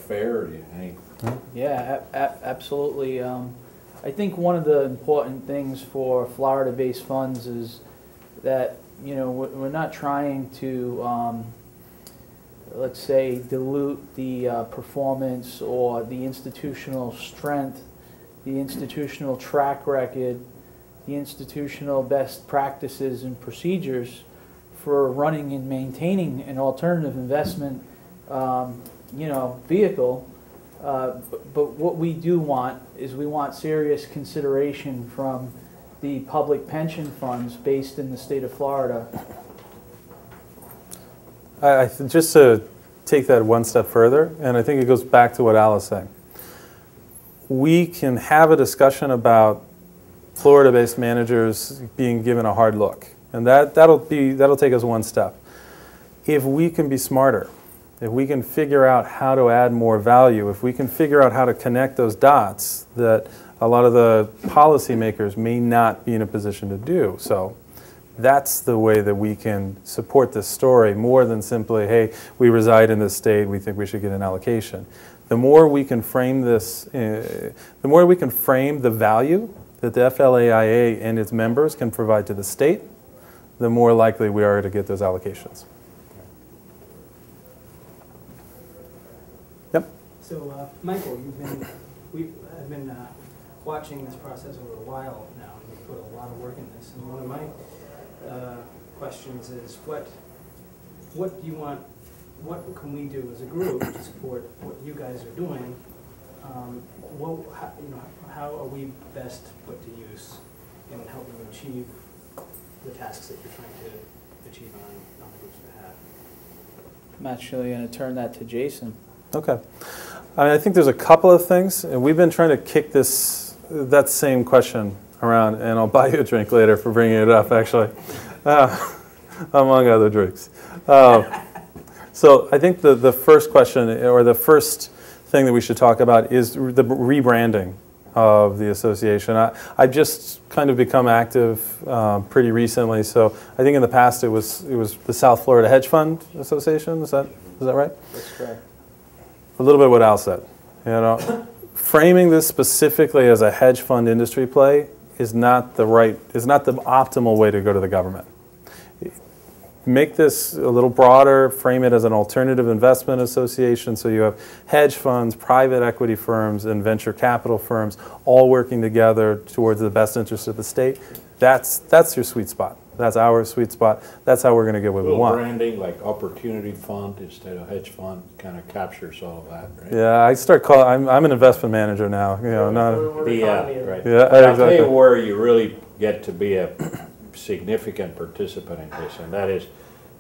fair? Do you think? Yeah, absolutely. I think one of the important things for Florida-based funds is that, you know, we're not trying to, let's say, dilute the performance or the institutional strength, the institutional track record, the institutional best practices and procedures for running and maintaining an alternative investment, you know, vehicle. But what we do want is we want serious consideration from the public pension funds based in the state of Florida. Just to take that one step further, and I think it goes back to what Al is saying. We can have a discussion about Florida-based managers being given a hard look, and that'll take us one step. If we can be smarter, if we can figure out how to add more value, if we can figure out how to connect those dots that a lot of the policymakers may not be in a position to do. So that's the way that we can support this story more than simply, hey, we reside in this state, we think we should get an allocation. The more we can frame this, the more we can frame the value that the FLAIA and its members can provide to the state, the more likely we are to get those allocations. Yep. So, Michael, I've been watching this process over a while now, and you've put a lot of work in this. And one of my questions is, what do you want? What can we do as a group to support what you guys are doing? How are we best put to use in helping you achieve the tasks that you're trying to achieve on the group's behalf? I'm actually going to turn that to Jason. Okay. I think there's a couple of things, and we've been trying to kick that same question around, and I'll buy you a drink later for bringing it up, actually, among other drinks. So I think the first question, or the first thing that we should talk about, is the rebranding of the association. I've just kind of become active pretty recently, so I think in the past it was the South Florida Hedge Fund Association. Is that right? That's correct. A little bit what Al said. You know, framing this specifically as a hedge fund industry play is not the optimal way to go to the government. Make this a little broader, frame it as an alternative investment association, so you have hedge funds, private equity firms, and venture capital firms all working together towards the best interest of the state. That's your sweet spot. That's our sweet spot. That's how we're going to get what we want. Branding, like opportunity fund instead of hedge fund, kind of captures all of that, right? Yeah, I start calling. I'm an investment manager now. You know, not. Right. Yeah, I'll exactly. tell you where you really get to be a significant participant in this, and that is,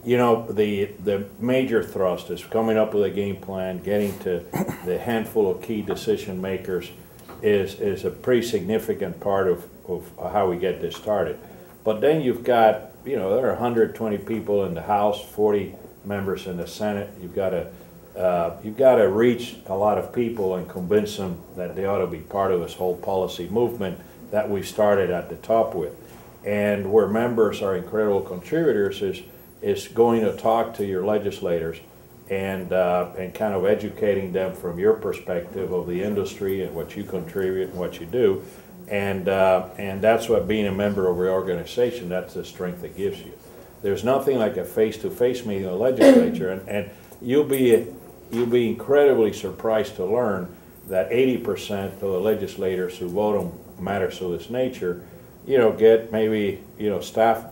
you know, the major thrust is coming up with a game plan, getting to the handful of key decision makers is a pretty significant part of how we get this started. But then you've got, you know, there are 120 people in the House, 40 members in the Senate. You've got to reach a lot of people and convince them that they ought to be part of this whole policy movement that we started at the top with. And where members are incredible contributors is going to talk to your legislators and kind of educating them from your perspective of the industry and what you contribute and what you do. And that's what being a member of your organization, that's the strength it gives you. There's nothing like a face-to-face meeting in the legislature, and you'll be incredibly surprised to learn that 80% of the legislators who vote on matters of this nature, you know, get maybe, you know, a staff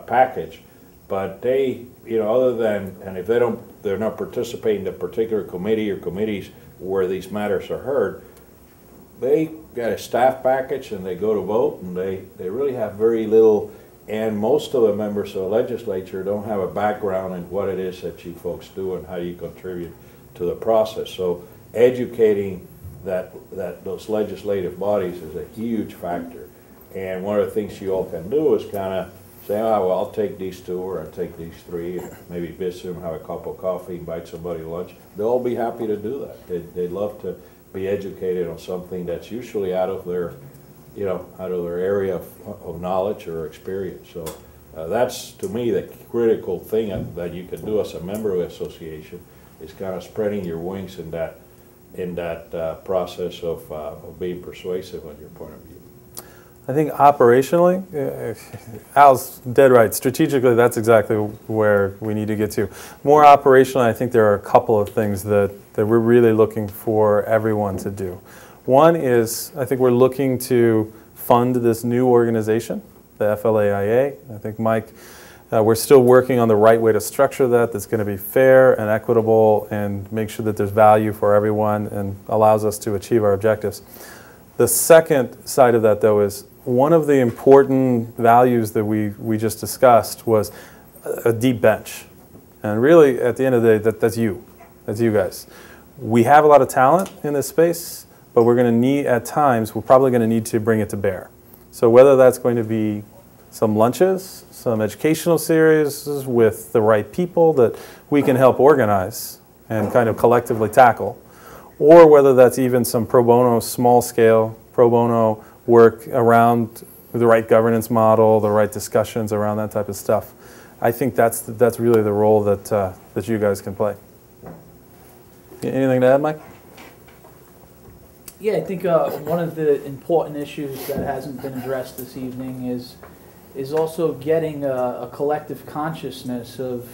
package, but they, you know, other than, and if they're not participating in a particular committee or committees where these matters are heard, they got a staff package and they go to vote, and they really have very little, and most of the members of the legislature don't have a background in what it is that you folks do and how you contribute to the process. So educating those legislative bodies is a huge factor. And one of the things you all can do is kind of say, oh, well, I'll take these two, or I'll take these three, and maybe visit them, have a cup of coffee, invite somebody to lunch. They'll all be happy to do that. They'd love to be educated on something that's usually out of their, you know, out of their area of knowledge or experience. So that's, to me, the critical thing that you can do as a member of the association is kind of spreading your wings in that process of being persuasive on your point of view. I think operationally, Al's dead right. Strategically, that's exactly where we need to get to. More operationally, I think there are a couple of things that we're really looking for everyone to do. One is, I think we're looking to fund this new organization, the FLAIA. I think, Mike, we're still working on the right way to structure that's going to be fair and equitable and make sure that there's value for everyone and allows us to achieve our objectives. The second side of that, though, is one of the important values that we just discussed was a deep bench. And really, at the end of the day, that's you. That's you guys. We have a lot of talent in this space, but we're going to need, at times, we're probably going to need to bring it to bear. So whether that's going to be some lunches, some educational series with the right people that we can help organize and kind of collectively tackle, or whether that's even some pro bono, small-scale pro bono work around the right governance model, the right discussions around that type of stuff. I think that's really the role that you guys can play. Anything to add, Mike? Yeah, I think one of the important issues that hasn't been addressed this evening is also getting a collective consciousness of,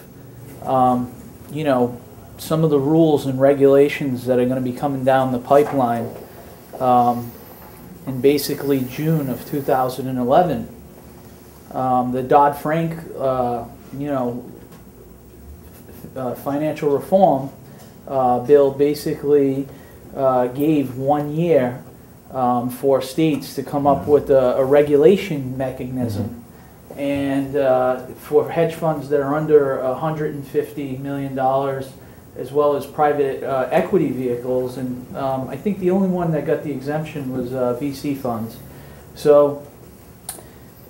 you know, some of the rules and regulations that are going to be coming down the pipeline in basically June of 2011. The Dodd-Frank, you know, financial reform bill basically gave 1 year for states to come up with a regulation mechanism. And for hedge funds that are under $150 million, as well as private equity vehicles, and I think the only one that got the exemption was VC funds. So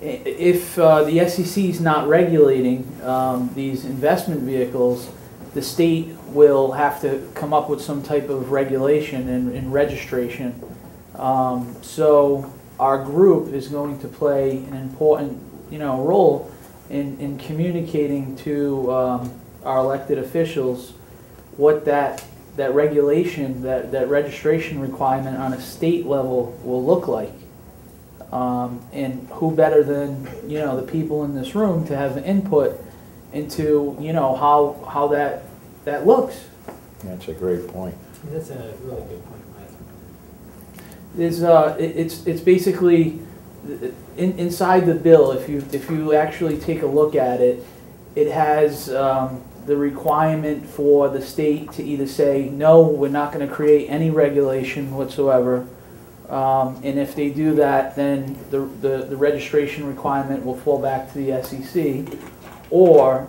if the SEC is not regulating these investment vehicles, the state will have to come up with some type of regulation and registration. So our group is going to play an important, you know, role in communicating to our elected officials what that regulation, that registration requirement on a state level will look like. And who better than, you know, the people in this room to have input into, you know, how that looks. That's a great point. That's a really good point, Mike. It's basically inside the bill. If you actually take a look at it, it has the requirement for the state to either say, no, we're not going to create any regulation whatsoever, and if they do that, then the registration requirement will fall back to the SEC, or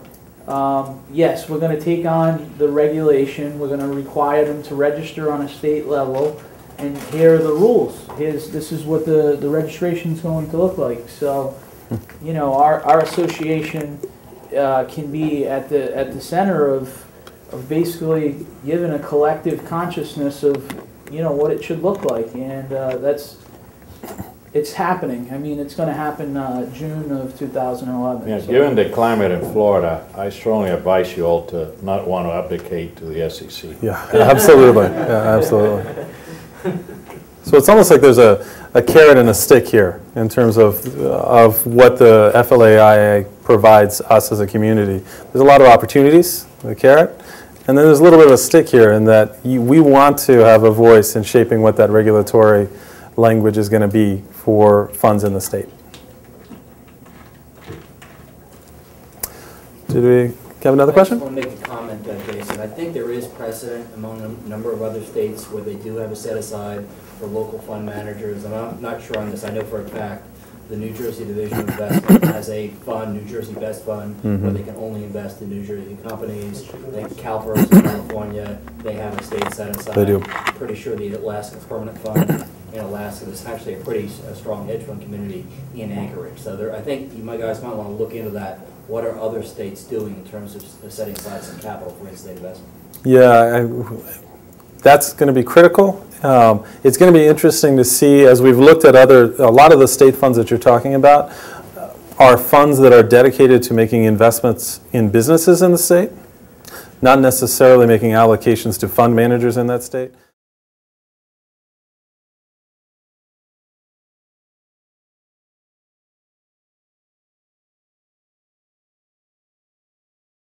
yes, we're going to take on the regulation, we're going to require them to register on a state level, and here are the rules. This is what the registration is going to look like. So, you know, our association can be at the center of basically giving a collective consciousness of, you know, what it should look like, and it's happening. I mean, it's going to happen June of 2011. Yeah, so. given the climate in Florida, I strongly advise you all to not want to abdicate to the SEC. Yeah, absolutely. Yeah, absolutely. So it's almost like there's a carrot and a stick here in terms of what the FLAIA provides us as a community. There's a lot of opportunities, the carrot, and then there's a little bit of a stick here in that we want to have a voice in shaping what that regulatory language is going to be for funds in the state. Did we have another question? I just want to make a comment, Jason. I think there is precedent among a number of other states where they do have a set aside for local fund managers, and I'm not sure on this. I know for a fact the New Jersey Division of Investment has a fund, New Jersey Best Fund, where they can only invest in New Jersey companies. I think CalPERS in California, they have a state set aside. They do. I'm pretty sure the Alaska Permanent Fund in Alaska, there's actually a pretty strong hedge fund community in Anchorage. So there, I think you guys might want to look into that. What are other states doing in terms of setting aside some capital for in-state investment? Yeah, that's going to be critical. It's going to be interesting to see, as we've looked at a lot of the state funds that you're talking about are funds that are dedicated to making investments in businesses in the state. not necessarily making allocations to fund managers in that state.